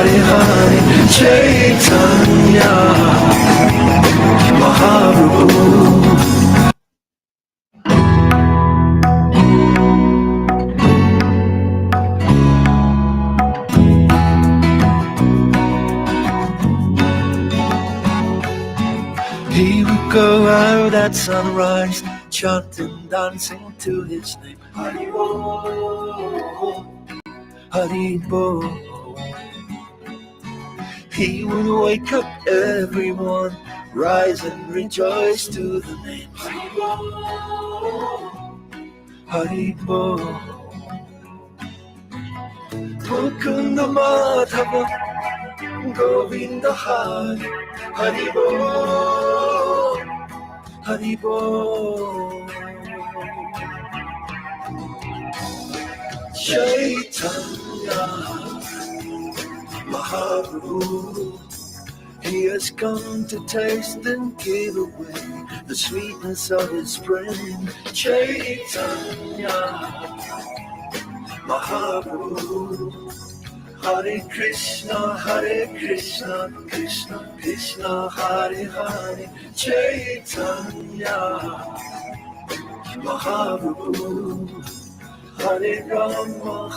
Hare Hare Chaitanya Mahaprabhu. He would go out at sunrise, chanting, dancing to his name. Hari Bo, Hari Bo. He would wake up everyone, rise and rejoice to the name. Hari Bo, Hari Bo. Mukunda Madhava, Govinda Hari, Hari Bo, Hari Bo. Chaitanya Mahaprabhu, he has come to taste and give away the sweetness of his friend. Chaitanya Mahaprabhu. Hare Krishna, Krishna Krishna, Hare Hare. Chaitanya Mahaprabhu. Hare Rama,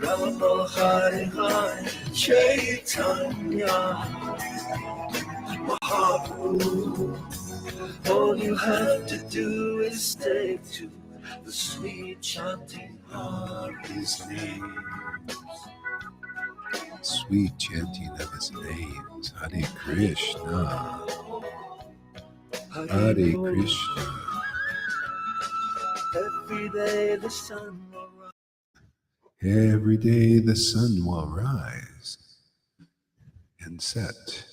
Rama Hare Hare. Chaitanya Mahaprabhu. All you have to do is take to the sweet chanting of his name. Sweet chanting of his names. Hare Krishna. Hare Krishna. Every day the sun will rise. Every day the sun will rise and set.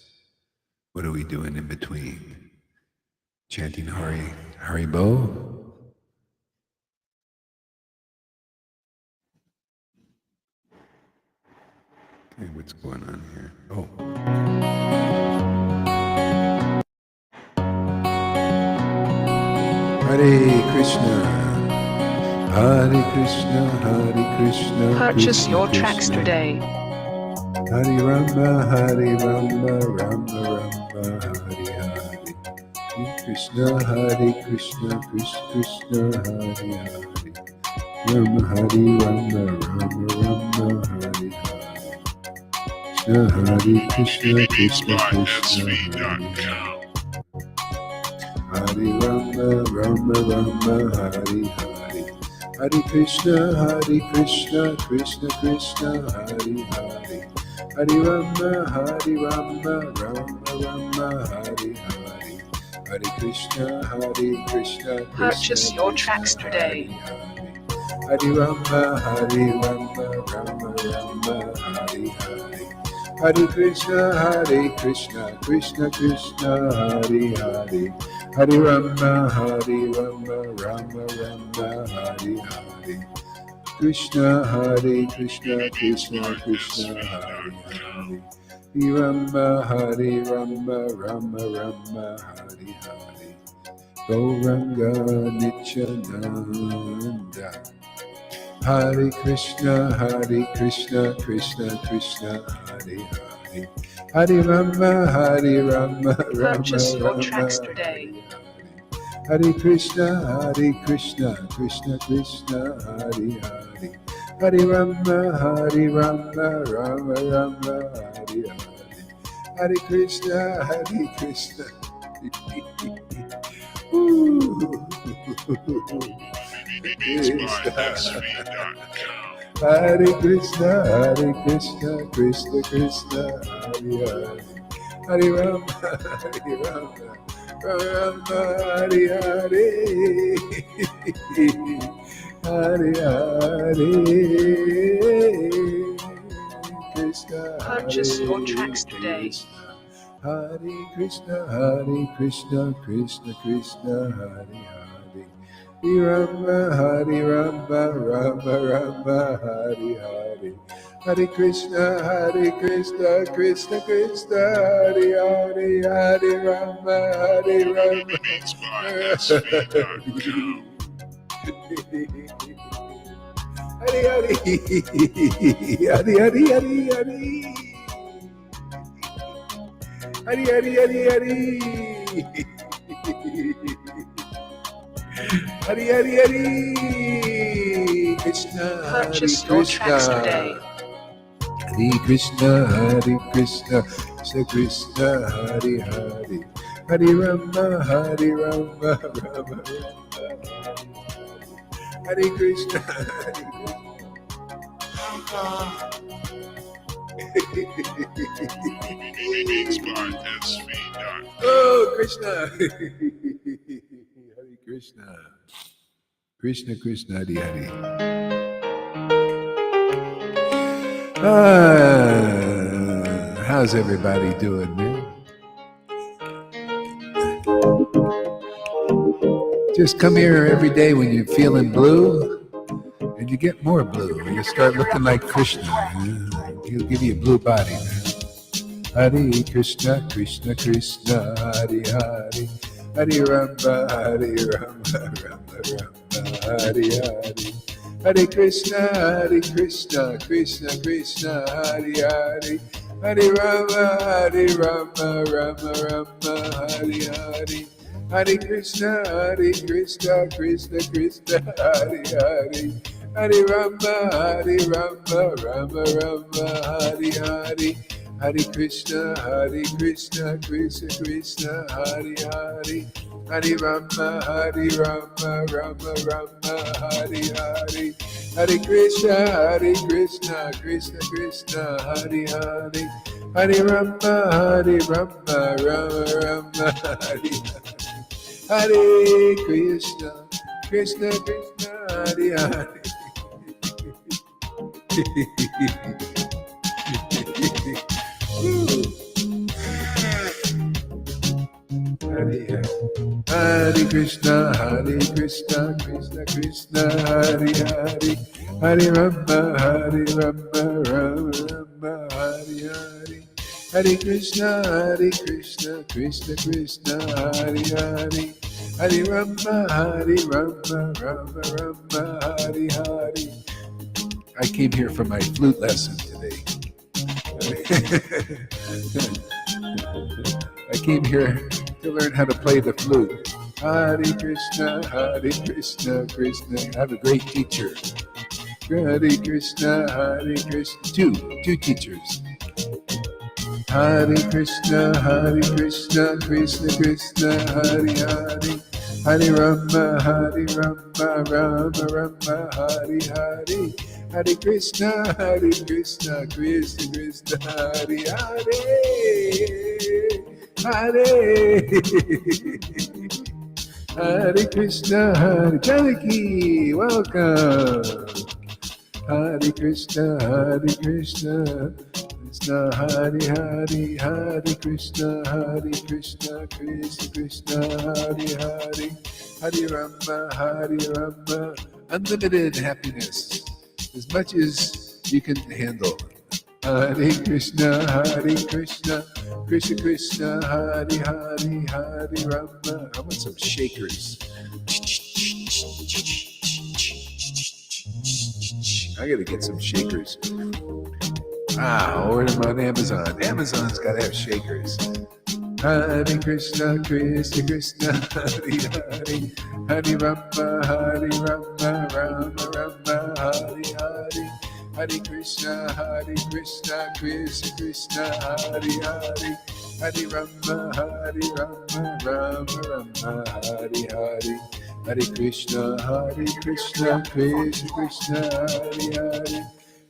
What are we doing in between? Chanting Hari Bo? Okay, what's going on here? Oh. Hare Krishna. Hare Krishna, Hare Krishna. Purchase Krishna, your Krishna. tracks today. Hare Rama, Rama, Rama, Hare Hare. Krishna, Hare Krishna, Krishna, Hare Hare. Rama, Hare Rama, Rama, Hare Hare. Krishna, Hare Krishna, Krishna, Hare Hare. Hare Rama, Rama, Hare Hare. Hare Krishna, Krishna, Krishna, Hare Hare. Hare Rama, Rama, Hare Hare. Hare Krishna, Krishna. Purchase your tracks today. Hare Rama, Rama, Hare Hare. Hare Krishna, Krishna, Krishna, Hare Hare. Hare Rama, Rama, Hare Hare. Krishna, Krishna, Krishna, Hare Hare. Hare Rama, Rama, Hare Hare. Gauranga Nityananda. Hare Krishna, Krishna, Hare Hare. Hare Rama, Purchase your Rama, tracks today. Hare Krishna, Krishna, Hare Hare. Hare Rama, Rama, Hare Hare. Hare Krishna, Krishna. Hare Krishna, Krishna, Hare Hare. Hare Rama, Rama, Hare Hare. Hare Hare. Krishna. Purchase your tracks today. Hare Krishna, Krishna, Hare Hare. Hare Rama, Rama, Hare Hare. Hare Krishna, Krishna, Hare Hare. Hare Rama, Rama. Hari Hari, Hari Hari Hari Hari, Hari Hari Hari Hari, Hari Hari Hari, Krishna Hari Purchase your tracks today. Krishna, Hari Krishna Krishna Krishna Hari Hari, Hari Rama Rama Rama, Hari Krishna Hari Oh, Krishna. Hare Krishna. Krishna Krishna Hare Hare. How's everybody doing, man? Just come here every day when you're feeling blue, and you get more blue. You start looking like Krishna. He'll give you a blue body, man. Hare Krishna, Krishna Krishna, Hare Hare, Hare Rama, Hare Rama, Rama Rama, Hare Hare, Hare Krishna, Krishna Krishna, Hare Hare, Hare Rama, Rama Rama, Hare Hare, Hare Krishna, Krishna Krishna, Hare Hare, Hare Rama, Rama Rama, Hare Hare, Hare Krishna, Krishna Krishna, Hare Hare, Hare Rama, Rama Rama, Hare Hare, Hare Krishna, Krishna Krishna, Hare Hare, Hare Rama, Rama Rama, Hare Hare, Hare Krishna, Krishna Krishna, Hare Hare. Hare Krishna, Krishna Krishna, Hare Hare, Hare Rama, Rama Rama, Hare Hare, Hare Krishna, Krishna Krishna, Hare Hare, Hare Rama, Rama Rama, Hare Hare. I came here for my flute lesson today. I came here to learn how to play the flute. Hare Krishna, Krishna. I have a great teacher. Hare Krishna, two teachers. Hare Krishna, Krishna Krishna, Hare Hare, Hare Rama, Rama Rama, Hare Hare, Hare Krishna, Krishna Krishna, Hare Hare, Hare Hare Krishna, Hare Janaki, welcome. Hare Krishna, Krishna Hare Hare, Hare Krishna, Krishna Krishna, Hare Hare, Hare Rama, unlimited happiness, as much as you can handle. Hare Krishna, Krishna Krishna, Hare Hare, Hare Rama. I want some shakers. I gotta get some shakers. Order them on Amazon. Amazon's gotta have shakers. Hare Krishna, Krishna, Hare Hare, Hare Rama, Rama Rama, Hare Hare, Hare Krishna, Krishna Krishna, Hare Hare, Hare Rama, Rama Rama, Hare Hare, Hare Krishna, Krishna Krishna, Hare Hare,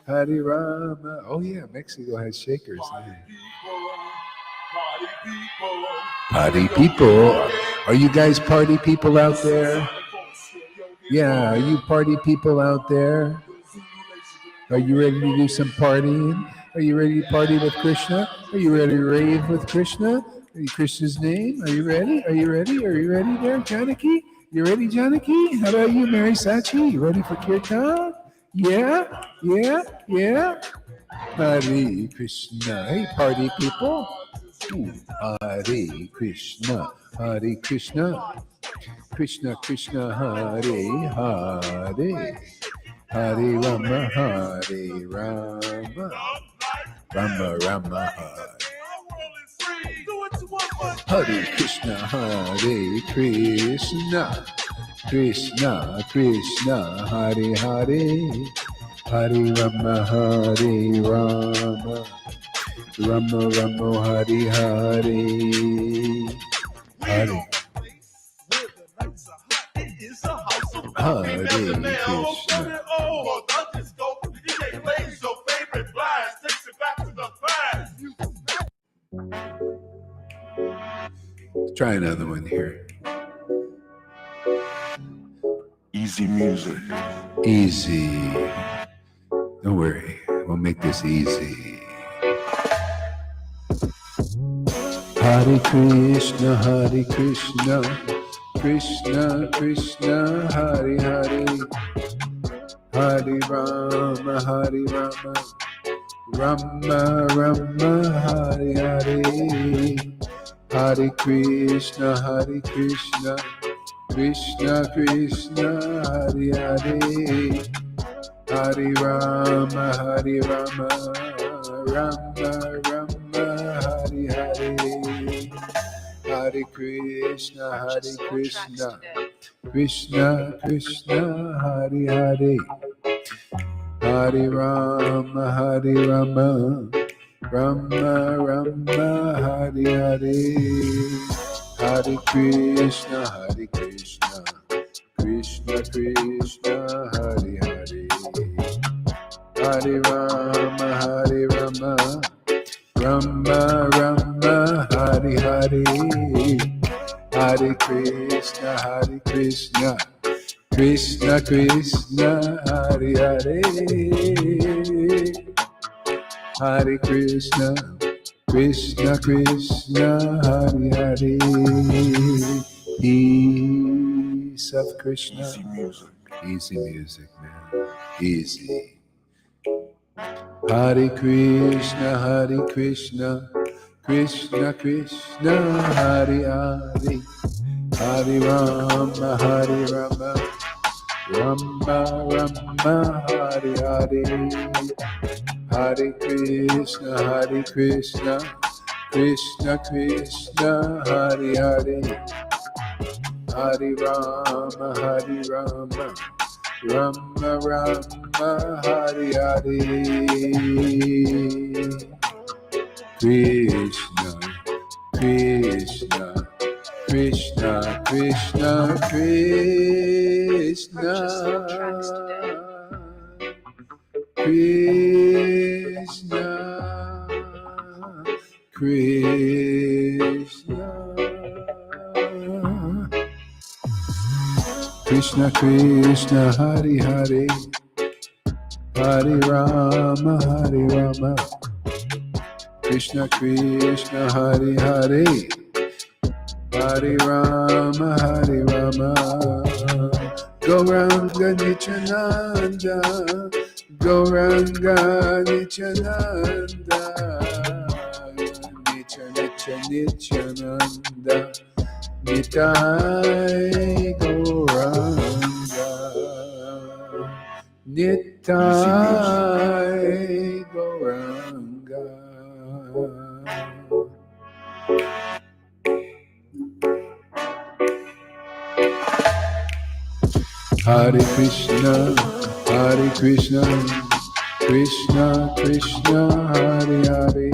Hare Rama. Oh yeah, Mexico has shakers. Party people. Are you guys party people out there? Yeah, are you party people out there? Are you ready to do some partying? Are you ready to party with Krishna? Are you ready to rave with Krishna? In Krishna's name? Are you ready? Are you ready? Are you ready there, Janaki? You ready, Janaki? How about you, Mary Sachi? You ready for Kirtan? Yeah? Hare Krishna. Hey, party people. Hare Krishna. Hare Krishna. Krishna Krishna Hare Hare. Hare Rama, Hare Rama, Rama Rama, Hare Krishna, Hare Krishna, Krishna Krishna, Hare Hare, Hare Rama, Hare Rama, Rama Rama, Hare Hare, Hare Hare Krishna. Try another one here. Easy music. Easy. Don't worry, we'll make this easy. Hare Krishna, Hare Krishna, Krishna Krishna, Hare Hare, Hare Rama, Hare Rama, Rama Rama, Hare Hare, Hare Krishna, Hare Krishna, Krishna Krishna, Hare Hare, Hare Rama, Hare Rama, Rama Rama, Hare Hare, Hare Krishna, Hare Krishna, Krishna Krishna, Hare Hare, Hare Rama, Hare Rama, Rama Rama, Hare Hare, Hare Krishna, Hare Krishna, Krishna Krishna, Hare Hare, Hare Rama, Hare Rama, Rama Rama, Hare Hare, Hare Krishna, Hare Krishna, Krishna Krishna, Hare Hare, Hare Krishna, Krishna Krishna, Hare Hare. Peace of Krishna. Easy music. Easy music, man. Easy. Hare Krishna, Hare Krishna, Krishna Krishna, Hare Hare, Hare Rama, Hare Rama, Rama Rama, Hare Hare, Hare Krishna, Hare Krishna, Krishna Krishna, Hare Hare, Hare Rama, Hare Rama, Rama Rama, Hare Hare, Krishna Krishna, Krishna Krishna, Krishna Krishna, Krishna, Krishna Krishna, Hare Hare, Hare Rama, Hare Rama, Krishna Krishna, Hare Hare, Hare Rama, Hare Rama, Gauranga Nityananda, Gauranga Nityananda, Nityananda, Nitai Gauranga, Nitai Gauranga. Hare Krishna, Hare Krishna, Krishna Krishna, Hare Hare,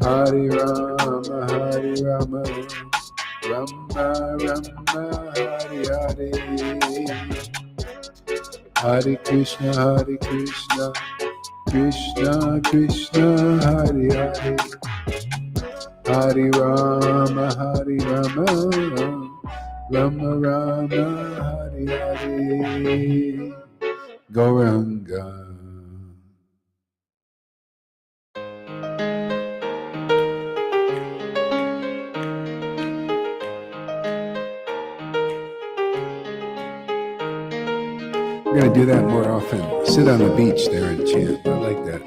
Hare Rama, Hare Rama, Rama Rama, Hare Hare, Hare Krishna, Hare Krishna, Krishna Krishna, Hare Hare, Hare Rama, Hare Rama, Rama Rama, Hare Hare, Gauranga. We're going to do that more often. Sit on the beach there and chant. I like that.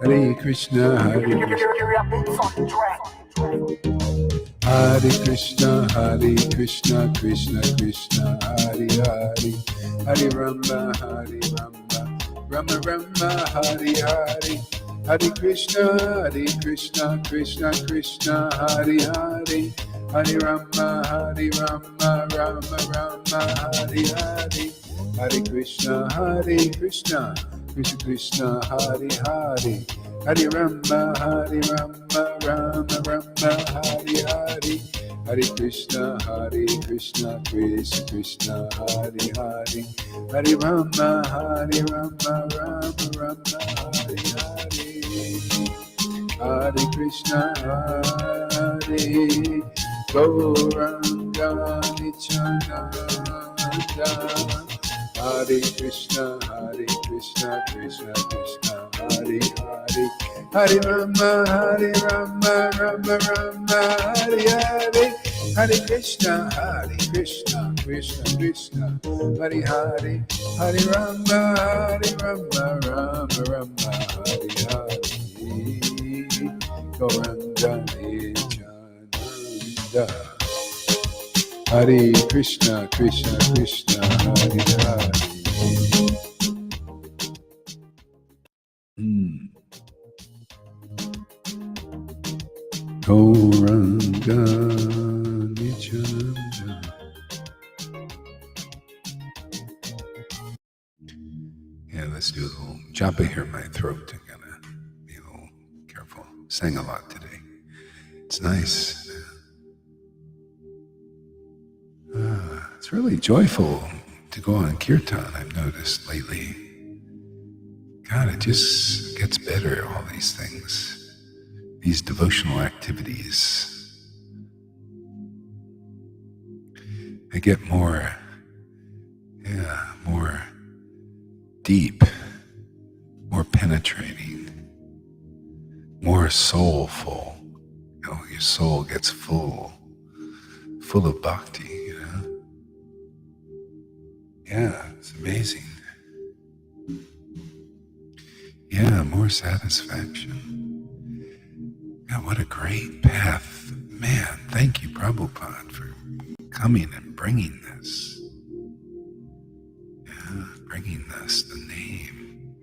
Hare Krishna, Hare Krishna. Hare Krishna, Hare Krishna, Krishna Krishna, Hare Hare, Hare Rama, Hare Rama, Rama Rama, Hare Hare. Hare Krishna, Krishna Krishna, Hare Hare. Hare Rama, Rama Rama, Hare Hare. Hare Krishna, Krishna Krishna, Hare Hare. Hare Rama, Rama Rama, Hare Hare. Hare Krishna, Krishna Krishna, Hare Hare. Hare Rama, Rama Rama, Hare Hare. Hare Krishna, Hare Gauranga Nityananda. Hare Krishna, Krishna Krishna, Hare Hare. Hare Rama, Rama Rama, Hare Hare. Hare Krishna, Krishna Krishna, Hare Hare. Hare Rama, Rama Hare Hare. Gauranga Nityananda. Hare Krishna, Krishna Krishna, Hare Hare. Gauranga Nityananda. Yeah, let's do a little japa here in my throat. I gotta be a little careful. Sang a lot today. It's nice. It's really joyful to go on kirtan, I've noticed lately. God, it just gets better, all these things. These devotional activities. I get more deep, more penetrating, more soulful. You know, your soul gets full of bhakti, you know? Yeah, it's amazing. Yeah, more satisfaction. God, what a great path. Man, thank you, Prabhupada, for coming and bringing this. Yeah, bringing us the name.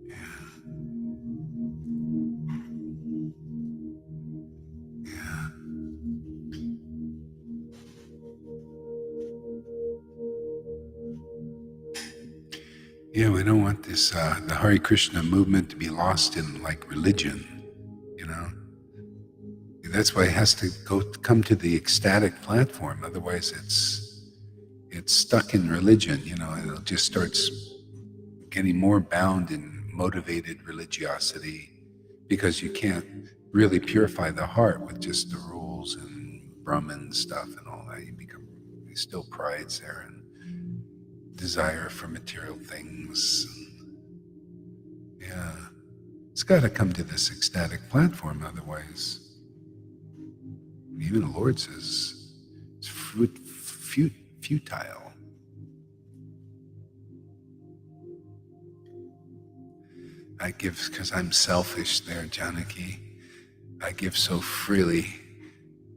Yeah. Yeah. Yeah, we don't want this, the Hare Krishna movement to be lost in like religion, you know? That's why it has to come to the ecstatic platform. Otherwise it's stuck in religion, you know, it just starts getting more bound in motivated religiosity because you can't really purify the heart with just the rules and Brahman stuff and all that. There's still pride's there and desire for material things. Yeah. It's got to come to this ecstatic platform, otherwise, even the Lord says it's futile. I give because I'm selfish there, Janaki. I give so freely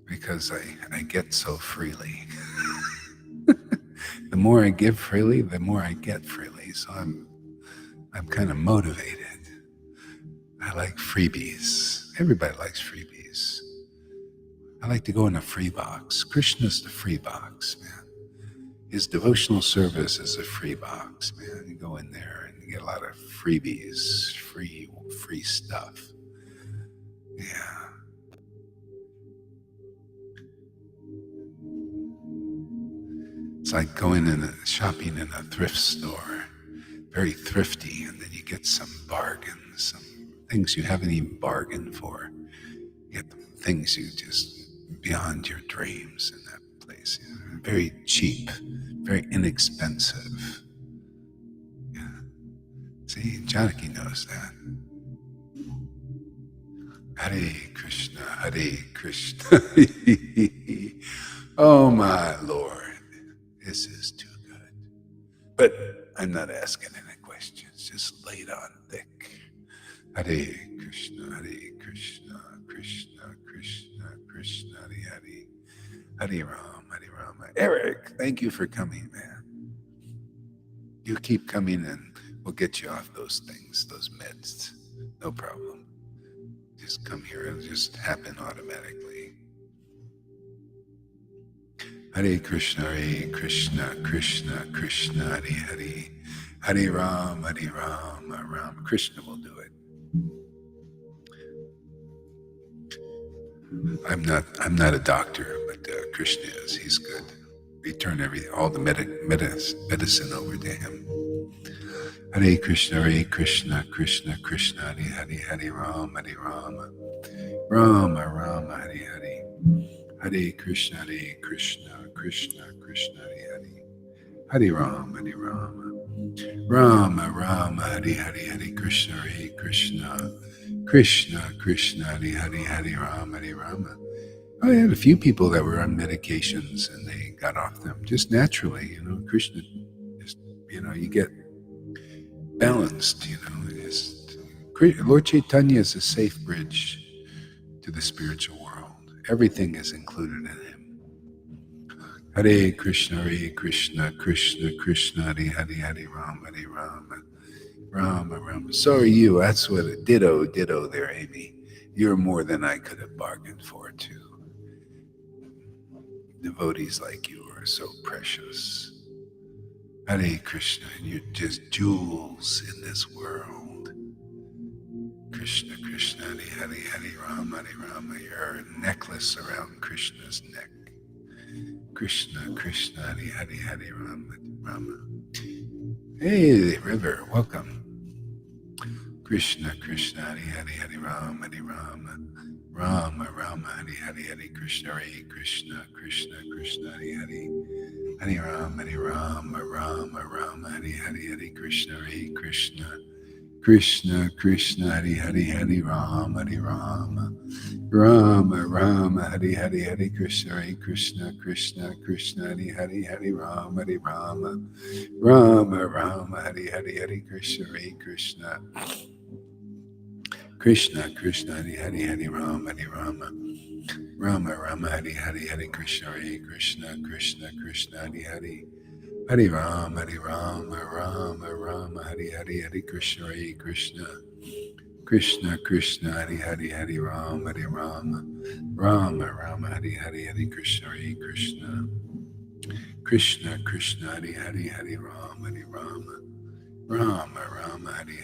because I get so freely. The more I give freely, the more I get freely. So I'm kind of motivated. I like freebies. Everybody likes freebies. I like to go in a free box. Krishna's the free box, man. His devotional service is a free box, man. You go in there and you get a lot of freebies, free stuff. Yeah. It's like going shopping in a thrift store, very thrifty, and then you get some bargains, some things you haven't even bargained for. You get things you just beyond your dreams in that place. You know, very cheap, very inexpensive. Yeah. See, Janaki knows that. Hare Krishna, Hare Krishna. Oh my Lord, this is too good. But I'm not asking any questions, just lay it on thick. Hare Krishna, Krishna Krishna, Krishna Hare Hare. Hare Ram, Hare Ram. Eric, thank you for coming, man. You keep coming and we'll get you off those things, those meds. No problem. Just come here, it'll just happen automatically. Hare Krishna, Krishna Krishna, Hare Hare. Hare Ram, Ram. Krishna will do it. I'm not a doctor, but Krishna is. He's good. We turn all the medicine over to him. Hare Krishna, Krishna Krishna, Hare Hare. Hare Ram, Ram, Hare Hare. Hare Krishna, Krishna Krishna, Hare Hare. Hare Ram, Ram, Hare Hare. Hare Krishna, Krishna Hare Ram. I had a few people that were on medications and they got off them just naturally. Krishna, just you get balanced. Lord Caitanya is a safe bridge to the spiritual world. Everything is included in him. Hare Krishna, Krishna Krishna, Hare Hare. Hare Ram, Ram. So are you. That's what ditto there, Amy. You're more than I could have bargained for, too. Devotees like you are so precious. Hare Krishna, you're just jewels in this world. Krishna, Hare Ram, you're a necklace around Krishna's neck. Krishna, Hare Ram. Hey, River, welcome. Krishna, Hare Ram, Ram, Hare Krishna, Krishna, Hare Hare. Hare Ram, Hare Krishna, Krishna, Hare Ram, Ram, Hare Krishna, Krishna, Hare Ram, Ram, Hare Krishna, Krishna, Hare Ram, Rama, Hare Krishna, Krishna, Hare Ram, Hare Krishna, Krishna, Hare Ram, Rama, Hare Krishna, Krishna, Hare Ram, Rama, Hare Krishna, Krishna, Hare Ram, Rama, Hare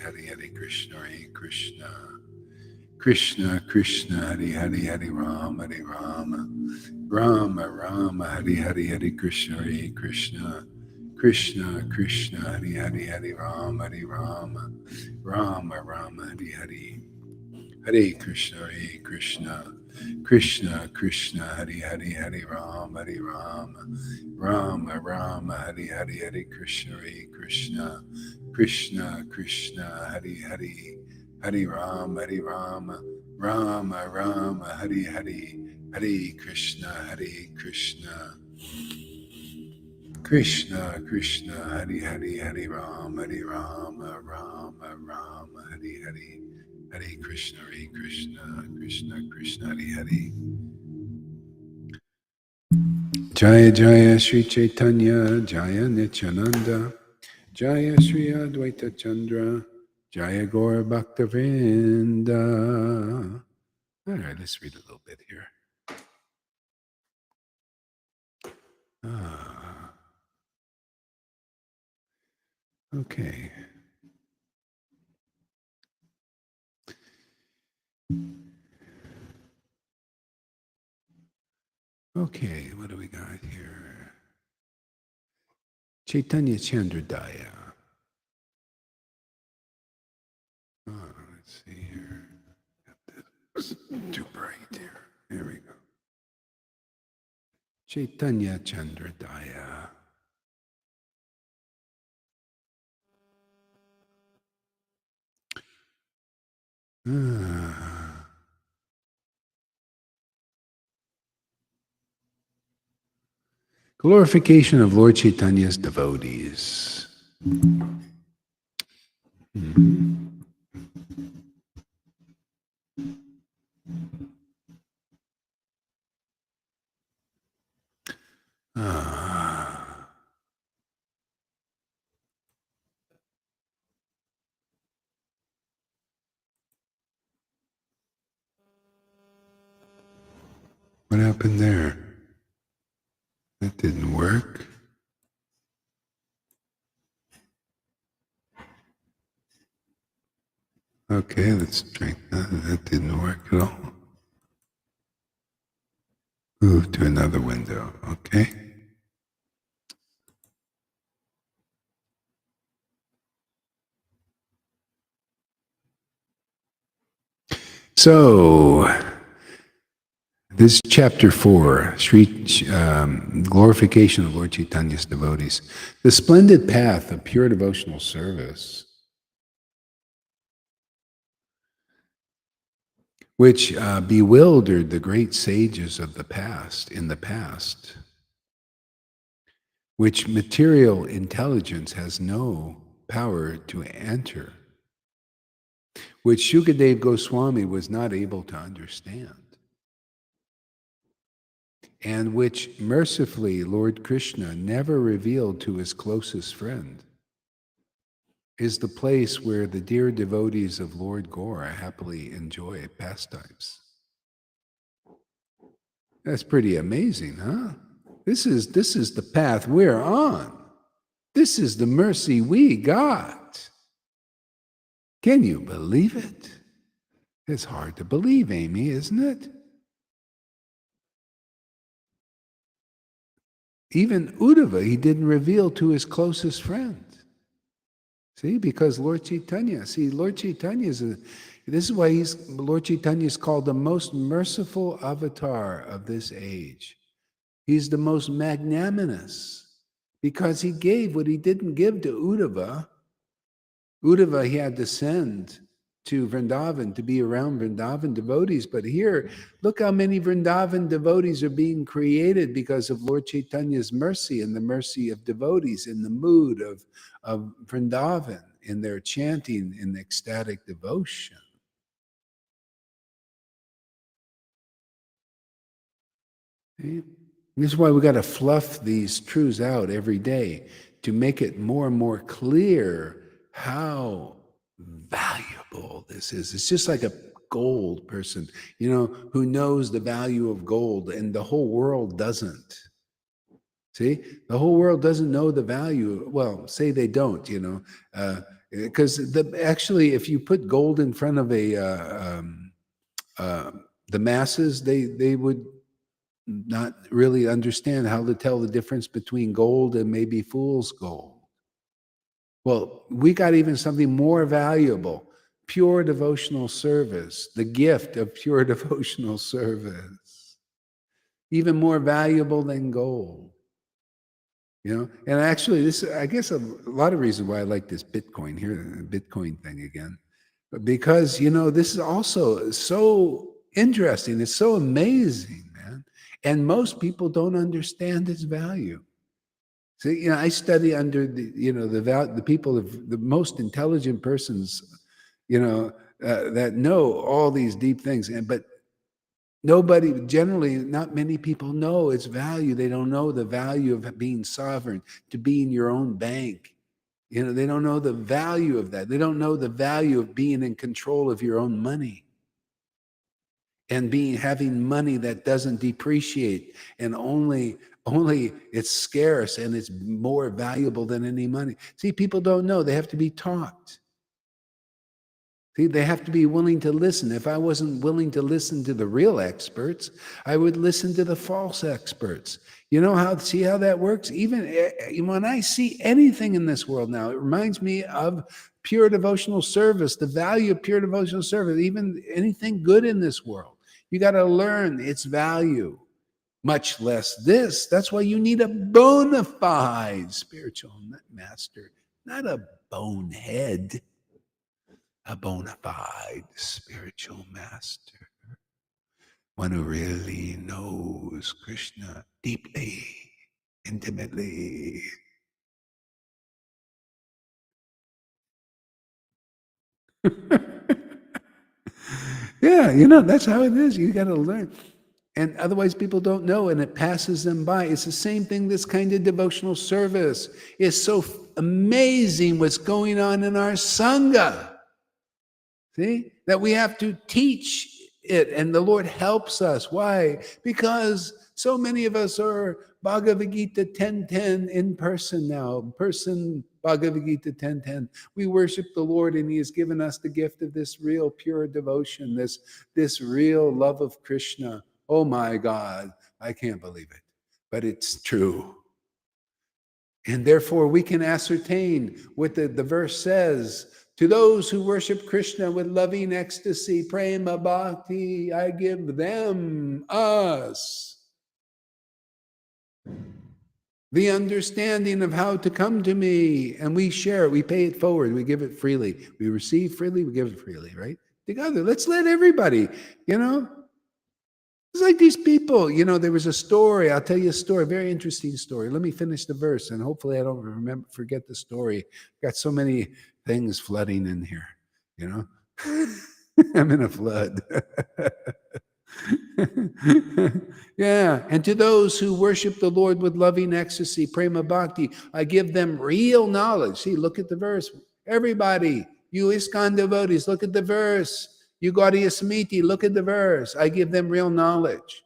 Krishna, Krishna, Hare Ram, Rama, Hare Krishna, Krishna, Hare Ram, Rama, Hare Krishna, Krishna, Hare Ram, Rama, Hare Krishna, Krishna, Hare Ram, Rama, Hare Krishna, Krishna, Hare. Jaya Sri Chaitanya, Jaya Nityananda, Jaya Sri Advaita Chandra, Jaya Gaura Bhaktavinda. All right, let's read a little bit here. Okay. Okay, what do we got here? Chaitanya Chandra Daya. Let's see here. It's too bright here. There we go. Chaitanya Chandra Daya. Glorification of Lord Chaitanya's devotees. What happened there? That didn't work. Okay, let's try that. That didn't work at all. Move to another window, okay? So, this is chapter 4, glorification of Lord Chaitanya's devotees. The splendid path of pure devotional service, which bewildered the great sages of the past, which material intelligence has no power to enter, which Shukadev Goswami was not able to understand, and which mercifully Lord Krishna never revealed to his closest friend, is the place where the dear devotees of Lord Gaura happily enjoy pastimes. That's pretty amazing, huh? This is the path we're on. This is the mercy we got. Can you believe it? It's hard to believe, Amy, isn't it? Even Uddhava, he didn't reveal to his closest friend. See, because Lord Caitanya, Lord Caitanya this is why Lord Caitanya is called the most merciful avatar of this age. He's the most magnanimous because he gave what he didn't give to Uddhava. Uddhava, he had to send to Vrindavan to be around Vrindavan devotees. But here, look how many Vrindavan devotees are being created because of Lord Chaitanya's mercy and the mercy of devotees in the mood of Vrindavan, in their chanting, in ecstatic devotion. See? This is why we got to fluff these truths out every day to make it more and more clear how valuable this is. It's just like a gold person, who knows the value of gold, and the whole world doesn't. See, the whole world doesn't know the value. Well, say they don't, because actually, if you put gold in front of the masses, they would not really understand how to tell the difference between gold and maybe fool's gold. Well, we got even something more valuable, pure devotional service, the gift of pure devotional service, even more valuable than gold. And actually, this, I guess, a lot of reasons why I like this Bitcoin thing again, because this is also so interesting. It's so amazing, man, and most people don't understand its value. See, I study under the people of the most intelligent persons, that know all these deep things, but not many people know its value. They don't know the value of being sovereign, to being your own bank. They don't know the value of that. They don't know the value of being in control of your own money and having money that doesn't depreciate, and only it's scarce and it's more valuable than any money. See, people don't know. They have to be taught. See, they have to be willing to listen. If I wasn't willing to listen to the real experts, I would listen to the false experts. See how that works? Even when I see anything in this world now, it reminds me of pure devotional service, the value of pure devotional service, even anything good in this world. You got to learn its value, much less this. That's why you need a bona fide spiritual master, not a bonehead. A bona fide spiritual master, one who really knows Krishna deeply, intimately. Yeah, that's how it is. You got to learn. And otherwise people don't know, and it passes them by. It's the same thing, this kind of devotional service. It's so amazing what's going on in our Sangha. See, that we have to teach it. And the Lord helps us. Why? Because so many of us are Bhagavad Gita 10:10 in person now. Bhagavad Gita 10:10. We worship the Lord, and He has given us the gift of this real pure devotion, this real love of Krishna. Oh my God, I can't believe it. But it's true. And therefore we can ascertain what the verse says. To those who worship Krishna with loving ecstasy, prema bhakti, I give them, us, the understanding of how to come to me. And we share it, we pay it forward, we give it freely. We receive freely, we give it freely, right? Together, let's let everybody, It's like these people, there was a story. I'll tell you a story, a very interesting story. Let me finish the verse, and hopefully I don't forget the story. Got so many things flooding in here, I'm in a flood. Yeah. And to those who worship the Lord with loving ecstasy, prema bhakti, I give them real knowledge. See, look at the verse. Everybody, you ISKCON devotees, look at the verse. You Gaudiya Samiti, look at the verse. I give them real knowledge.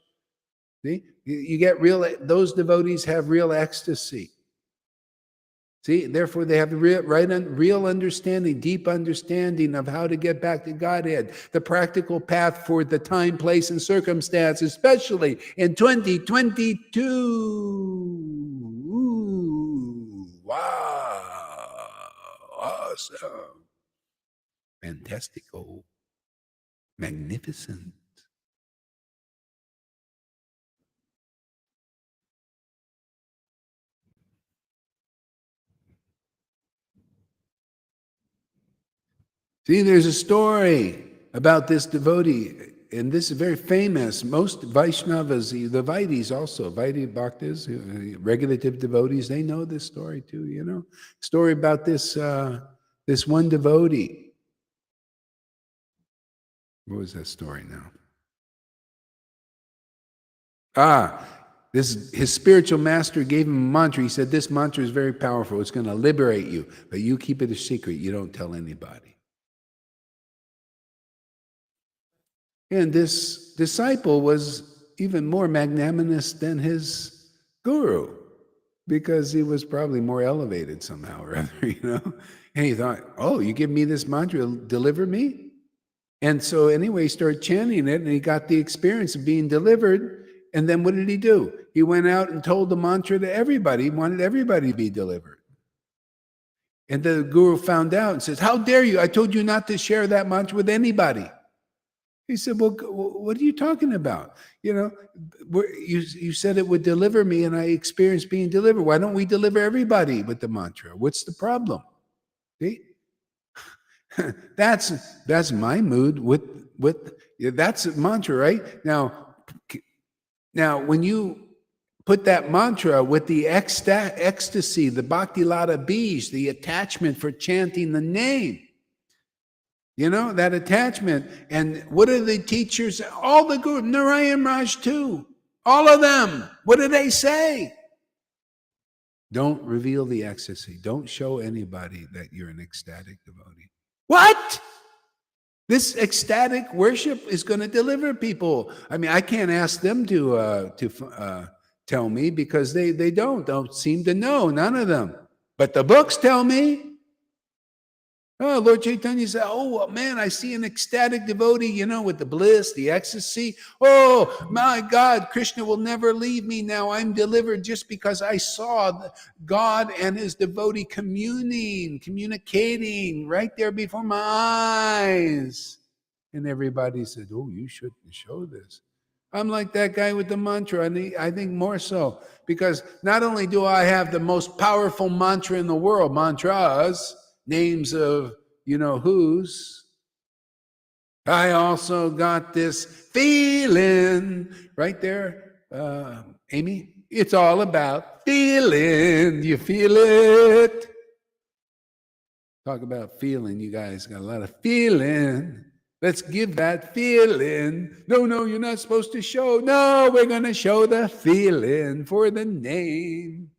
See, you get those devotees have real ecstasy. See, therefore they have real understanding, deep understanding of how to get back to Godhead, the practical path for the time, place, and circumstance, especially in 2022. Ooh, wow, awesome, fantastical. Magnificent. See, there's a story about this devotee, and this is very famous. Most Vaishnavas, the Vaidis also, Vaidhi Bhaktas, regulative devotees, they know this story too, Story about this one devotee. What was that story now? His spiritual master gave him a mantra. He said, this mantra is very powerful. It's going to liberate you, but you keep it a secret. You don't tell anybody. And this disciple was even more magnanimous than his guru, because he was probably more elevated somehow or other, And he thought, oh, you give me this mantra, it'll deliver me? And so anyway, he started chanting it, and he got the experience of being delivered. And then what did he do? He went out and told the mantra to everybody. He wanted everybody to be delivered. And the guru found out and says, how dare you? I told you not to share that mantra with anybody. He said, well, what are you talking about? You said it would deliver me, and I experienced being delivered. Why don't we deliver everybody with the mantra? What's the problem? See? That's my mood with that's a mantra, right? Now when you put that mantra with the ecstasy, the bhakti lata bij, the attachment for chanting the name, that attachment. And what are the teachers? All the gurus, Narayan Raj too, all of them. What do they say? Don't reveal the ecstasy. Don't show anybody that you're an ecstatic devotee. What? This ecstatic worship is going to deliver people. I mean, I can't ask them to tell me, because they don't seem to know, none of them. But the books tell me. Oh, Lord Caitanya said, oh, man, I see an ecstatic devotee, with the bliss, the ecstasy. Oh, my God, Krishna will never leave me now. I'm delivered just because I saw God and his devotee communicating right there before my eyes. And everybody said, oh, you shouldn't show this. I'm like that guy with the mantra, and I think more so, because not only do I have the most powerful mantra in the world, mantras, names of who's, I also got this feeling right there, Amy. It's all about feeling. You feel it? Talk about feeling. You guys got a lot of feeling. Let's give that feeling. No, you're not supposed to show. No, we're going to show the feeling for the name.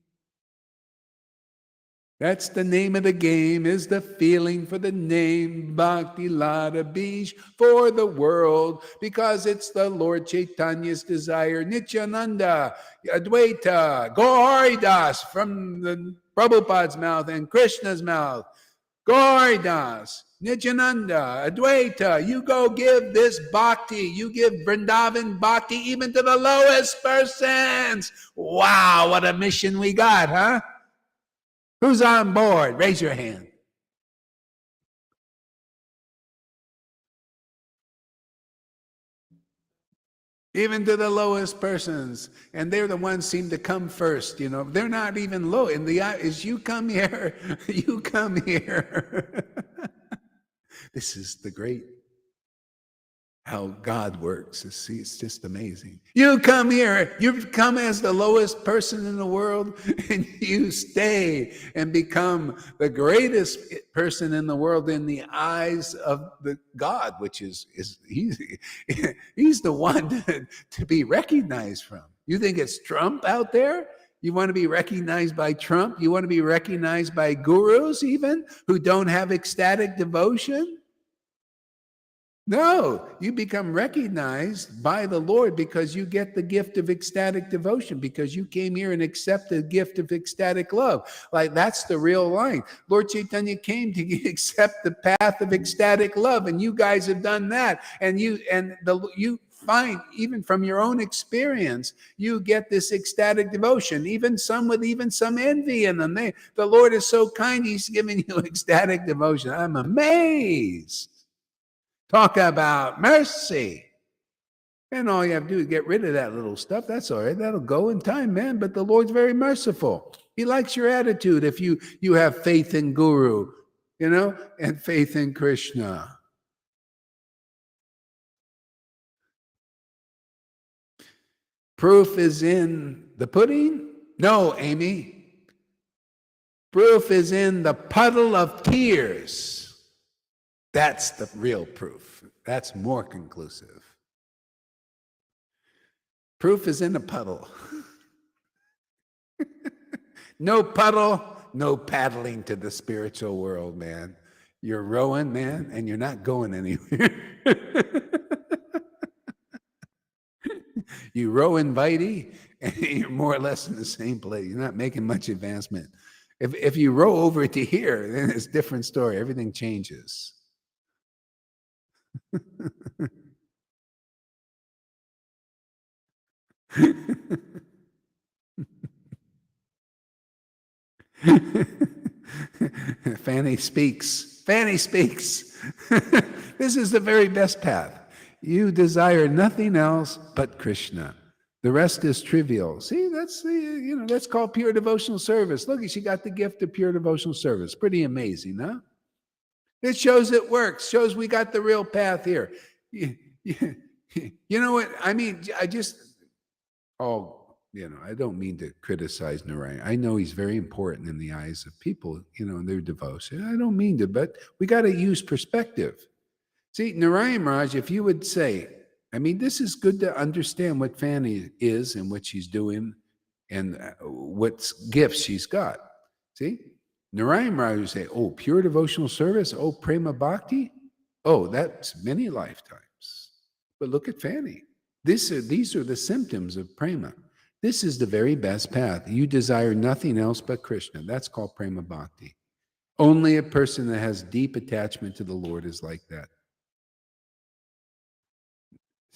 That's the name of the game, is the feeling for the name Bhakti Lada Bij for the world, because it's the Lord Chaitanya's desire, Nityananda, Advaita, Gauridas, from the Prabhupada's mouth and Krishna's mouth. Gauridas, Nityananda, Advaita, you go give this bhakti, you give Vrindavan bhakti even to the lowest persons. Wow, what a mission we got, huh? Who's on board? Raise your hand. Even to the lowest persons. And they're the ones seem to come first, you know. They're not even low. In the eyes, you come here, you come here. This is the great how God works. It's just amazing. You come here, you come as the lowest person in the world, and you stay and become the greatest person in the world in the eyes of the God, which is he's the one to be recognized from. You think it's Trump out there? You want to be recognized by Trump? You want to be recognized by gurus even who don't have ecstatic devotion? No, you become recognized by the Lord because you get the gift of ecstatic devotion, because you came here and accepted the gift of ecstatic love. Like, that's the real line. Lord Caitanya came to accept the path of ecstatic love, and you guys have done that. And you find, even from your own experience, you get this ecstatic devotion, even some with even some envy in them. The Lord is so kind, he's giving you ecstatic devotion. I'm amazed. Talk about mercy. And all you have to do is get rid of that little stuff. That's all right. That'll go in time, man. But the Lord's very merciful. He likes your attitude if you have faith in Guru, you know, and faith in Krishna. Proof is in the pudding? No, Amy. Proof is in the puddle of tears. That's the real proof. That's more conclusive. Proof is in a puddle. No puddle, no paddling to the spiritual world, man. You're rowing, man, and you're not going anywhere. You row in Vaidhi, and you're more or less in the same place. You're not making much advancement. If you row over to here, then it's a different story. Everything changes. Fanny speaks. Fanny speaks. This is the very best path. You desire nothing else but Krishna. The rest is trivial. See, that's called pure devotional service. Look, she got the gift of pure devotional service. Pretty amazing, huh? It shows it works. Shows we got the real path here. You know what? I mean, I don't mean to criticize Narayan. I know he's very important in the eyes of people, in their devotion. I don't mean to, but we got to use perspective. See, Narayan Raj, if you would say, this is good to understand what Fanny is and what she's doing and what gifts she's got. See, Narayan Raj would say, oh, pure devotional service, oh, prema bhakti, oh, that's many lifetimes. But look at Fanny. These are the symptoms of prema. This is the very best path. You desire nothing else but Krishna. That's called prema bhakti. Only a person that has deep attachment to the Lord is like that.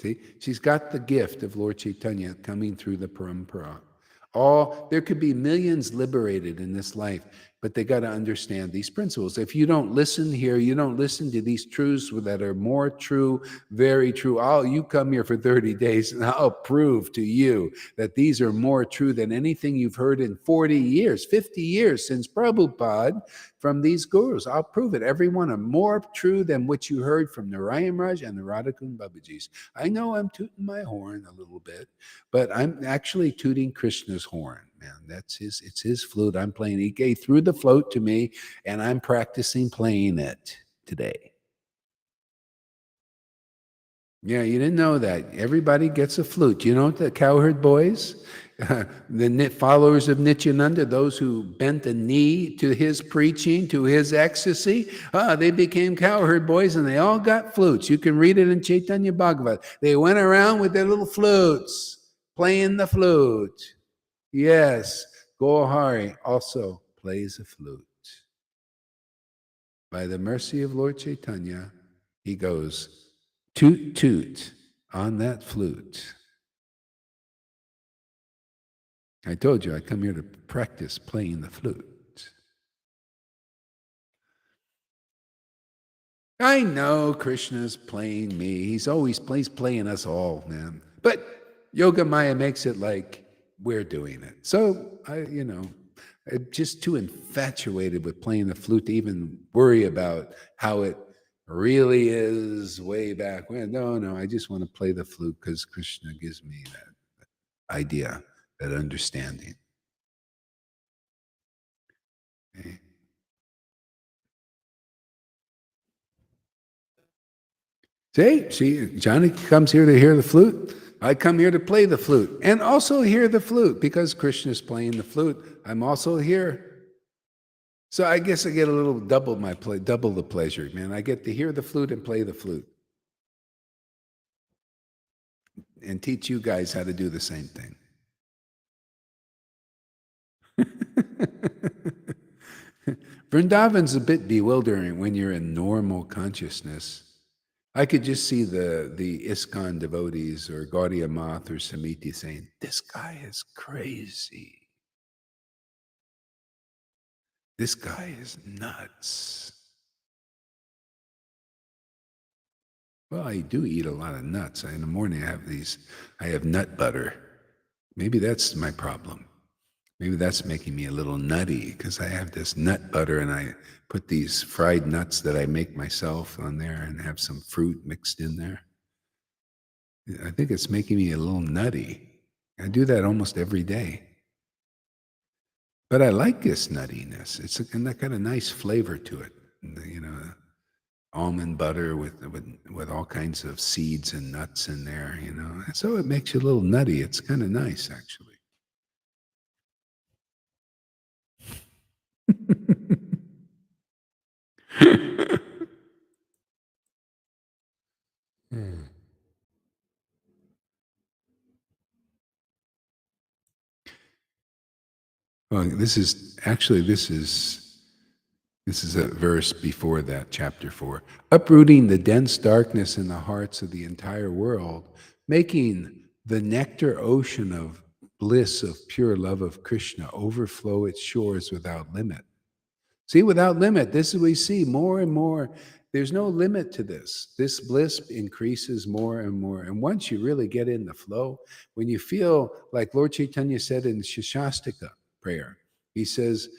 See, she's got the gift of Lord Caitanya coming through the parampara. There could be millions liberated in this life, but they got to understand these principles. If you don't listen here, you don't listen to these truths that are more true, very true. You come here for 30 days and I'll prove to you that these are more true than anything you've heard in 40 years, 50 years since Prabhupada from these gurus. I'll prove it. Every one are more true than what you heard from Narayan Raj and the Radhakund Babajis. I know I'm tooting my horn a little bit, but I'm actually tooting Krishna's horn, man. It's his flute. I'm playing. He threw the float to me, and I'm practicing playing it today. Yeah, you didn't know that. Everybody gets a flute. You know what the cowherd boys, the followers of Nityananda, those who bent the knee to his preaching, to his ecstasy, they became cowherd boys and they all got flutes. You can read it in Chaitanya Bhagavat. They went around with their little flutes, playing the flute. Yes, Gohari also plays a flute. By the mercy of Lord Chaitanya, he goes, toot toot on that flute. I told you I come here to practice playing the flute. I know Krishna's playing me. He's always playing us all, man. But Yoga Maya makes it like we're doing it. So I'm just too infatuated with playing the flute to even worry about how it really is way back when. No, I just want to play the flute because Krishna gives me that idea, that understanding. Okay. See, Johnny comes here to hear the flute. I come here to play the flute and also hear the flute because Krishna's playing the flute. I'm also here. So I guess I get a little double the pleasure, man. I get to hear the flute and play the flute. And teach you guys how to do the same thing. Vrindavan's a bit bewildering when you're in normal consciousness. I could just see the ISKCON devotees or Gaudiya Math or Samiti saying, this guy is crazy. This guy is nuts. Well, I do eat a lot of nuts. In the morning I have nut butter. Maybe that's my problem. Maybe that's making me a little nutty because I have this nut butter and I put these fried nuts that I make myself on there and have some fruit mixed in there. I think it's making me a little nutty. I do that almost every day. But I like this nuttiness. It's got a nice flavor to it. Almond butter with all kinds of seeds and nuts in there, So it makes you a little nutty. It's kind of nice, actually. Well, this is a verse before that, chapter 4. Uprooting the dense darkness in the hearts of the entire world, making the nectar ocean of bliss of pure love of Krishna overflow its shores without limit. See, without limit, this is we see more and more. There's no limit to this. This bliss increases more and more. And once you really get in the flow, when you feel like Lord Caitanya said in Shashastika prayer, he says,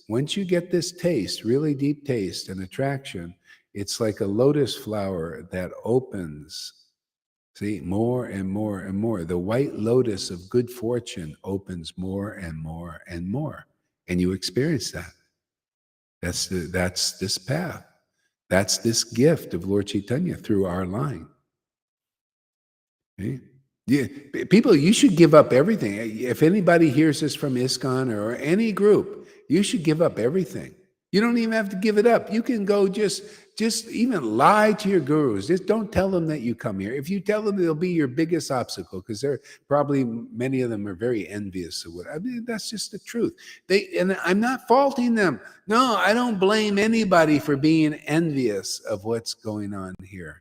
once you get this taste, really deep taste and attraction, it's like a lotus flower that opens. See, more and more and more. The white lotus of good fortune opens more and more and more. And you experience that. That's this path. That's this gift of Lord Caitanya through our line. Okay? Yeah, people, you should give up everything. If anybody hears this from ISKCON or any group, you should give up everything. You don't even have to give it up. You can go just even lie to your gurus. Just don't tell them that you come here. If you tell them, they'll be your biggest obstacle because they're probably, many of them are very envious of what. I mean, that's just the truth. And I'm not faulting them. No, I don't blame anybody for being envious of what's going on here.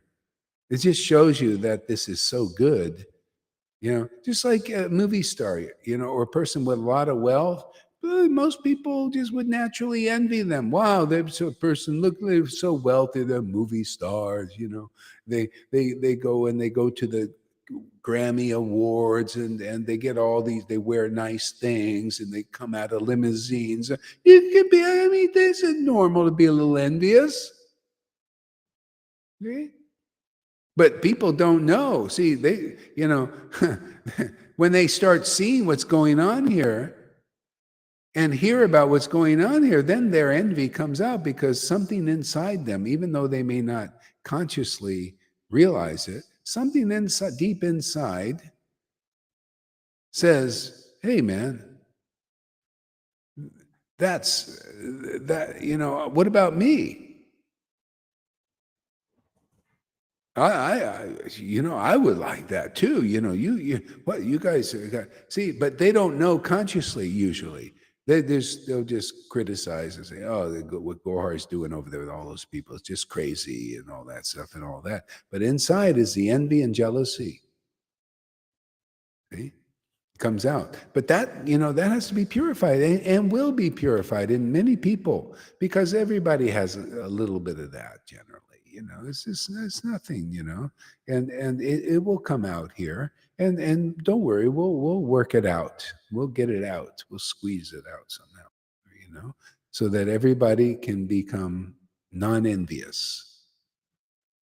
It just shows you that this is so good. Just like a movie star, or a person with a lot of wealth. Most people just would naturally envy them. Wow, they're they're so wealthy, they're movie stars, They go to the Grammy Awards and they get all these, they wear nice things and they come out of limousines. This is normal to be a little envious. Okay? But people don't know. See, they, when they start seeing what's going on here and hear about what's going on here, then their envy comes out because something inside them, even though they may not consciously realize it, something inside, deep inside says, hey man, that's that, what about me? I would like that too. What you guys see, but they don't know consciously usually. They'll just criticize and say, "Oh, what Gohar's doing over there with all those people is just crazy and all that stuff and all that." But inside is the envy and jealousy. See? Comes out, but that that has to be purified and will be purified in many people, because everybody has a little bit of that generally. It's nothing, and it will come out here, and don't worry, we'll work it out, we'll get it out, we'll squeeze it out somehow, so that everybody can become non-envious.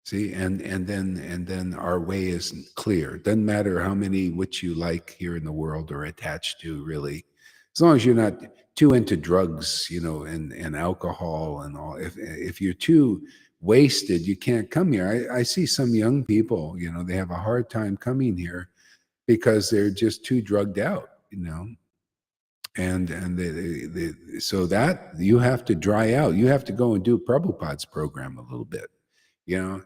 See, and then our way is clear. Doesn't matter how many which you like here in the world are attached to, really, as long as you're not too into drugs, and alcohol and all. If you're too wasted, you can't come here. I see some young people, they have a hard time coming here because they're just too drugged out, and so that you have to dry out. You have to go and do Prabhupada's program a little bit.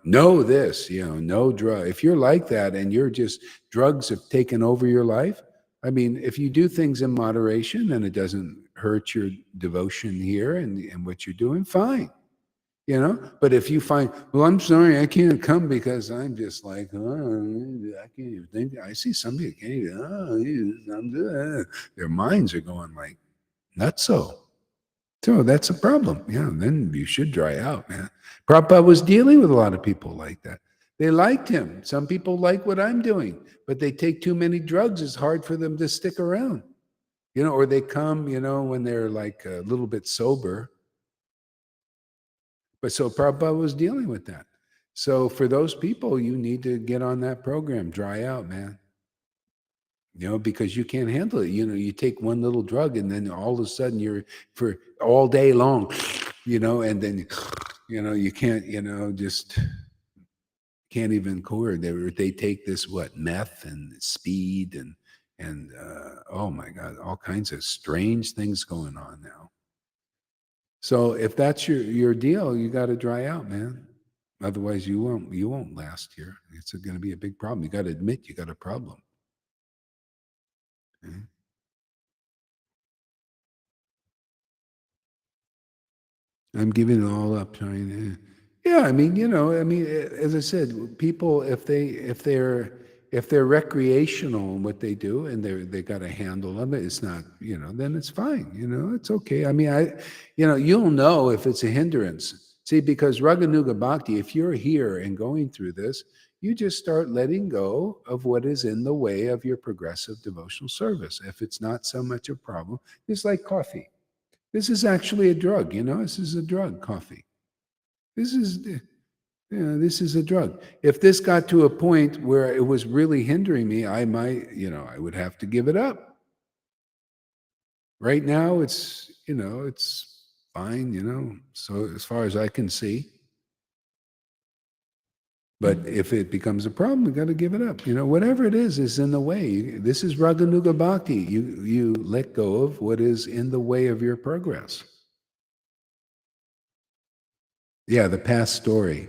Know this, no drug. If you're like that and you're just, drugs have taken over your life, I mean, if you do things in moderation and it doesn't hurt your devotion here and what you're doing, fine. But if you find, well, I'm sorry, I can't come because I'm just like, oh, I can't even think. I see somebody can't even, I'm good. Their minds are going like nutso. So that's a problem. Then you should dry out, man. Prabhupada was dealing with a lot of people like that. They liked him. Some people like what I'm doing, but they take too many drugs. It's hard for them to stick around, or they come, when they're like a little bit sober. But so Prabhupada was dealing with that. So for those people, you need to get on that program, dry out, man. Because you can't handle it. You take one little drug and then all of a sudden you're for all day long, and then, you can't, just can't even core. They take this, meth and speed and oh my God, all kinds of strange things going on now. So if that's your deal, you got to dry out, man. Otherwise you won't last here. It's going to be a big problem. You got to admit you got a problem. Okay? I'm giving it all up, trying to. Yeah, as I said, people, if they're recreational in what they do and they got a handle of it, it's not, then it's fine. It's okay. You'll know if it's a hindrance. See, because Raganuga Bhakti, if you're here and going through this, you just start letting go of what is in the way of your progressive devotional service. If it's not so much a problem, it's like coffee. This is actually a drug, this is a drug, coffee. This is a drug. If this got to a point where it was really hindering me, I might, I would have to give it up. Right now, it's fine, so as far as I can see. But if it becomes a problem, we got to give it up. Whatever it is in the way. This is Raganuga Bhakti. You let go of what is in the way of your progress. Yeah, the past story.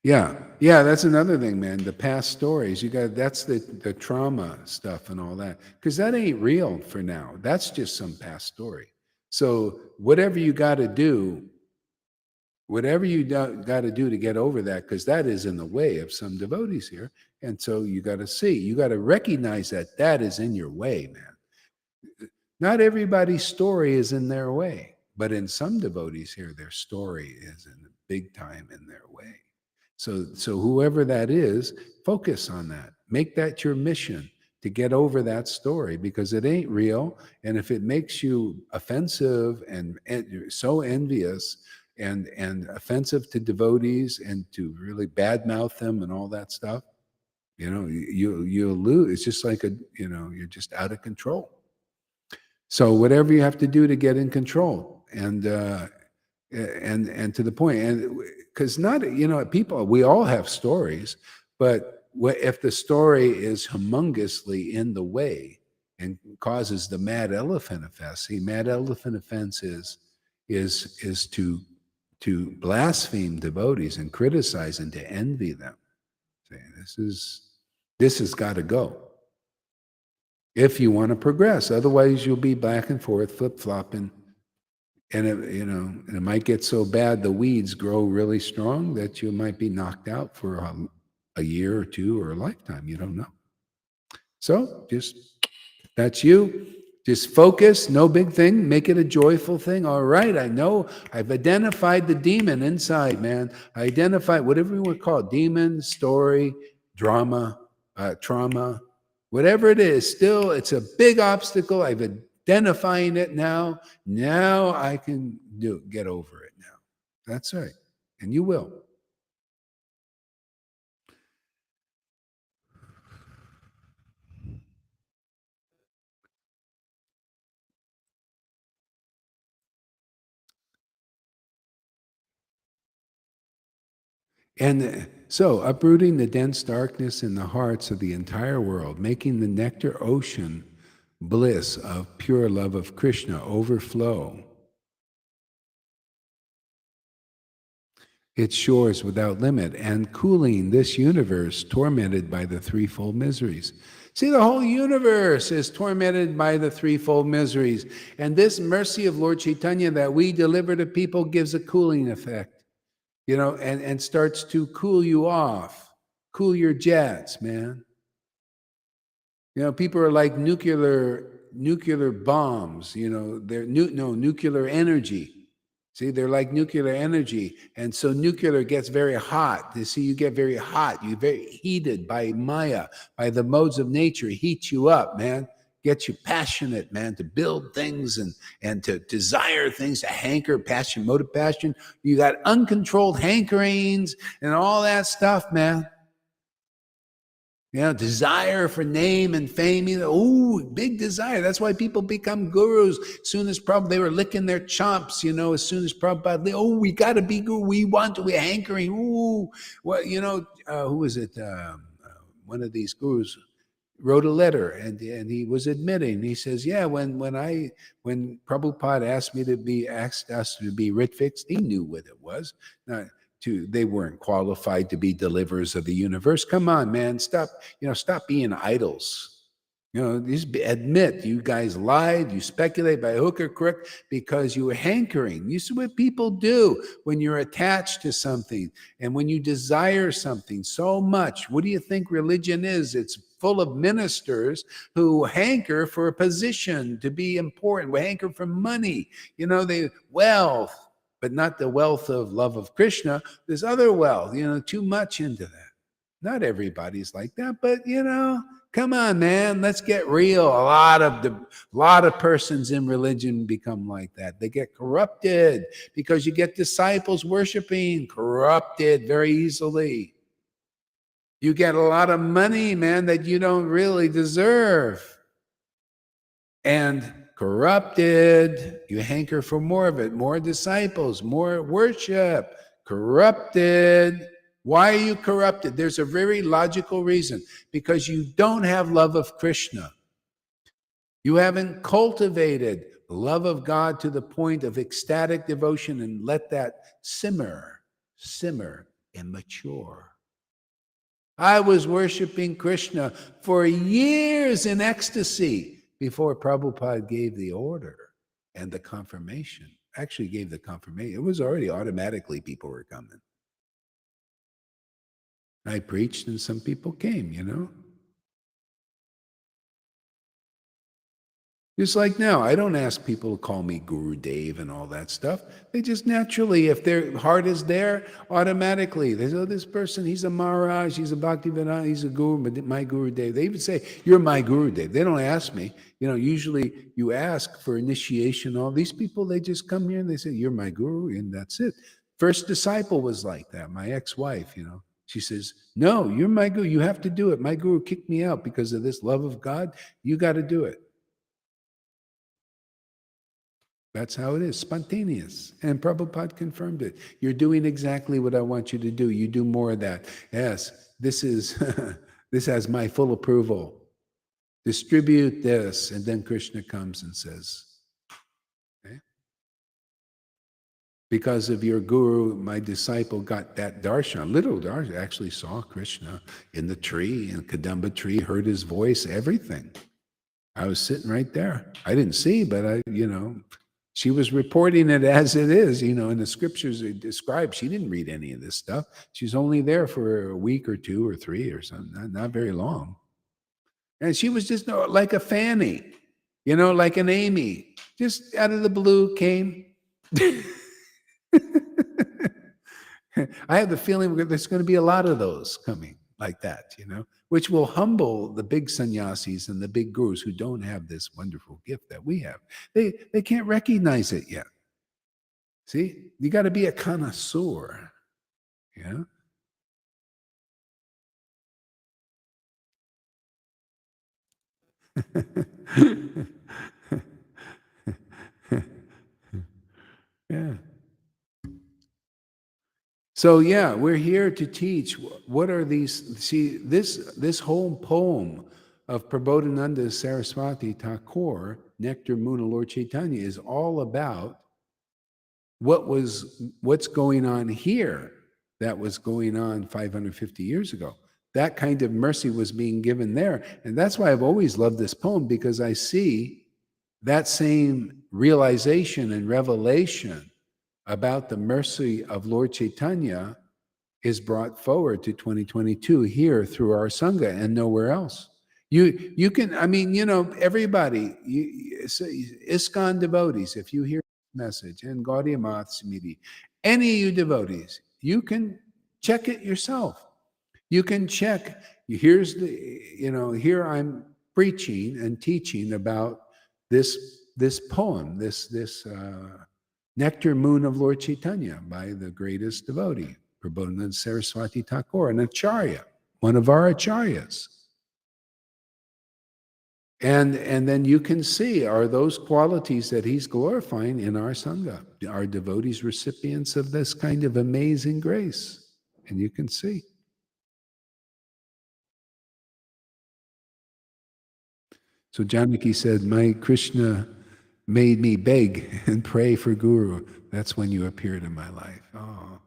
Yeah, that's another thing, man. The past stories. That's the trauma stuff and all that. Because that ain't real for now. That's just some past story. So whatever you got to do to get over that, because that is in the way of some devotees here. And so you got to recognize that is in your way, man. Not everybody's story is in their way, but in some devotees here, their story is in big time in their way. So whoever that is, focus on that. Make that your mission to get over that story, because it ain't real. And if it makes you offensive and so envious and offensive to devotees and to really badmouth them and all that stuff, you'll lose. It's just like you're just out of control. So whatever you have to do to get in control and to the point, and because not, people, we all have stories, but if the story is humongously in the way and causes the mad elephant effect, see, mad elephant offense is to blaspheme devotees and criticize and to envy them. See, this has got to go if you want to progress. Otherwise, you'll be back and forth, flip-flopping. And it might get so bad the weeds grow really strong that you might be knocked out for a year or two or a lifetime. You don't know. So that's you. Just focus, no big thing. Make it a joyful thing. All right, I know I've identified the demon inside, man. I identified whatever you want to call it, demon, story, drama, trauma, whatever it is. Still, it's a big obstacle. I've identifying it now. Now I can get over it now. That's right. And you will. And so, uprooting the dense darkness in the hearts of the entire world, making the nectar ocean bliss of pure love of Krishna overflow its shores without limit, and cooling this universe tormented by the threefold miseries. See, the whole universe is tormented by the threefold miseries. And this mercy of Lord Caitanya that we deliver to people gives a cooling effect, and starts to cool you off, cool your jets, man. People are like nuclear bombs, they're nuclear energy. See, they're like nuclear energy. And so nuclear gets very hot. You see, you get very hot. You're very heated by Maya, by the modes of nature. It heats you up, man. Gets you passionate, man, to build things and to desire things, to hanker, passion, motive passion. You got uncontrolled hankerings and all that stuff, man. Desire for name and fame. Big desire. That's why people become gurus. As soon as they were licking their chops, as soon as Prabhupada, we got to be guru. We're hankering. Who was it? One of these gurus wrote a letter and he was admitting. He says, yeah, when Prabhupada asked us to be Rhythmics, he knew what it was. They weren't qualified to be deliverers of the universe. Come on, man, stop being idols. Just admit you guys lied, you speculate by hook or crook because you were hankering. You see what people do when you're attached to something and when you desire something so much. What do you think religion is? It's full of ministers who hanker for a position to be important. We hanker for money, wealth. But not the wealth of love of Krishna. There's other wealth, too much into that. Not everybody's like that, but come on, man, let's get real. A lot of persons in religion become like that. They get corrupted because you get disciples worshiping, corrupted very easily. You get a lot of money, man, that you don't really deserve. And corrupted, you hanker for more of it, more disciples, more worship. Corrupted. Why are you corrupted? There's a very logical reason. Because you don't have love of Krishna. You haven't cultivated love of God to the point of ecstatic devotion and let that simmer and mature. I was worshiping Krishna for years in ecstasy before Prabhupada gave the order and the confirmation. Actually gave the confirmation. It was already automatically people were coming. I preached and some people came, Just like now, I don't ask people to call me Guru Dev and all that stuff. They just naturally, if their heart is there, automatically, they say, this person, he's a Maharaj, he's a Bhaktivedanta, he's a Guru, but my Guru Dev. They even say, you're my Guru Dev. They don't ask me. Usually you ask for initiation. All these people, they just come here and they say, you're my Guru, and that's it. First disciple was like that, my ex-wife, She says, no, you're my Guru. You have to do it. My Guru kicked me out because of this love of God. You got to do it. That's how it is, spontaneous. And Prabhupada confirmed it. You're doing exactly what I want you to do. You do more of that. Yes, this is this has my full approval. Distribute this. And then Krishna comes and says, okay, because of your guru, my disciple got that darshan. Little darshan actually saw Krishna in the tree, in the Kadamba tree, heard his voice, everything. I was sitting right there. I didn't see, but she was reporting it as it is, in the scriptures it described. She didn't read any of this stuff. She's only there for a week or 2 or 3 or something, not very long. And she was just like a Fanny, like an Amy, just out of the blue came. I have the feeling there's going to be a lot of those coming like that, which will humble the big sannyasis and the big gurus who don't have this wonderful gift that we have. They can't recognize it yet. See, you got to be a connoisseur, yeah. Yeah. So yeah, we're here to teach. What are these? See, this whole poem of Prabodhananda Saraswati Thakur, Nectar Moon of Lord Caitanya, is all about what's going on here that was going on 550 years ago. That kind of mercy was being given there. And that's why I've always loved this poem, because I see that same realization and revelation about the mercy of Lord Caitanya is brought forward to 2022 here through our Sangha and nowhere else. You can, everybody, ISKCON devotees, if you hear this message, and Gaudiya Math Samiti, any of you devotees, you can check it yourself. You can check, here I'm preaching and teaching about this poem, this Nectar Moon of Lord Caitanya by the greatest devotee, Prabodhananda Saraswati Thakur, an acharya, one of our acharyas. And then you can see, are those qualities that he's glorifying in our Sangha? Are devotees recipients of this kind of amazing grace? And you can see. So Janaki said, my Krishna made me beg and pray for Guru. That's when you appeared in my life. Oh.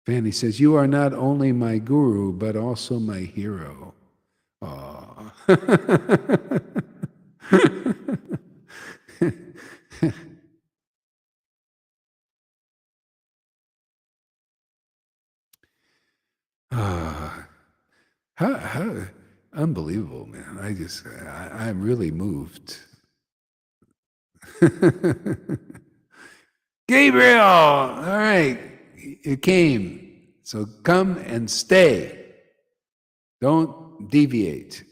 Fanny says, you are not only my Guru, but also my hero. Oh. How unbelievable, man. I'm really moved. Gabriel, all right, you came. So come and stay. Don't deviate.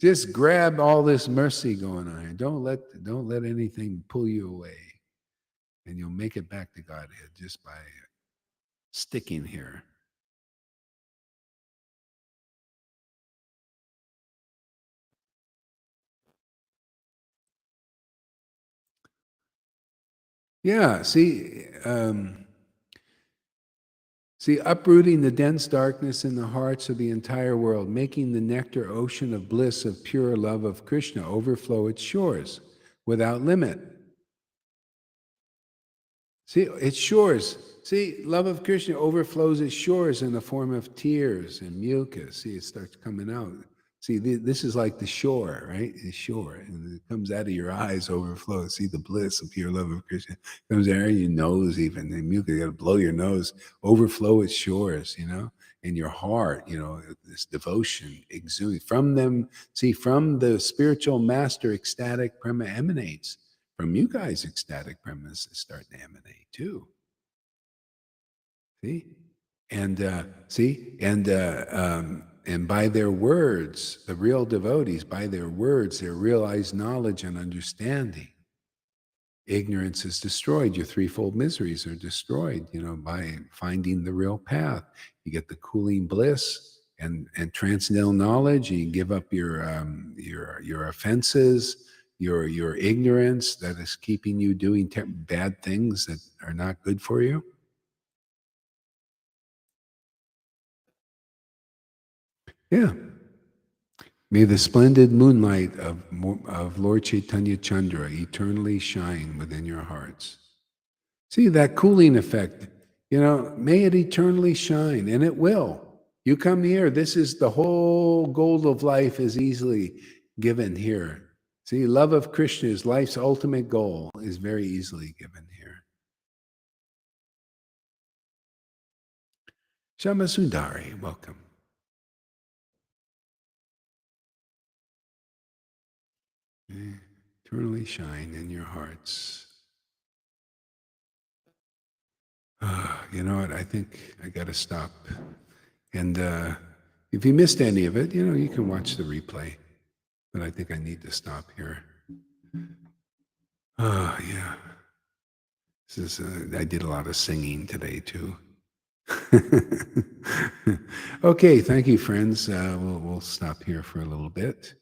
Just grab all this mercy going on here. Don't let anything pull you away. And you'll make it back to Godhead just by sticking here. Yeah, see, uprooting the dense darkness in the hearts of the entire world, making the nectar ocean of bliss of pure love of Krishna overflow its shores without limit. See, its shores. See, love of Krishna overflows its shores in the form of tears and mucus. See, it starts coming out. See, this is like the shore, right? The shore. And it comes out of your eyes, overflows. See, the bliss of pure love of Krishna comes out of your nose even. And mucus, you got to blow your nose, overflow its shores, in your heart, this devotion exudes from them. See, from the spiritual master, ecstatic prema emanates. From you guys, ecstatic premas is starting to emanate too. See? And and by their words, the real devotees, by their words, their realized knowledge and understanding, ignorance is destroyed. Your threefold miseries are destroyed, by finding the real path. You get the cooling bliss, and transcendental knowledge. You give up your offenses, your ignorance that is keeping you doing bad things that are not good for you. Yeah. May the splendid moonlight of Lord Caitanya Chandra eternally shine within your hearts. See that cooling effect, may it eternally shine, and it will. You come here, this is the whole goal of life is easily given here. See, love of Krishna is life's ultimate goal, is very easily given here. Shama Sundari, welcome. Eternally shine in your hearts. You know what? I think I got to stop. And if you missed any of it, you can watch the replay. But I think I need to stop here. Yeah. This is. I did a lot of singing today too. Okay, thank you, friends. We'll stop here for a little bit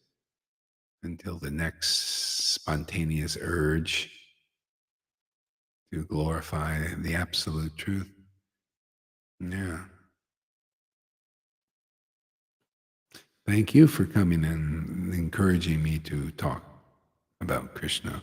until the next spontaneous urge to glorify the absolute truth. Yeah. Thank you for coming and encouraging me to talk about Krishna.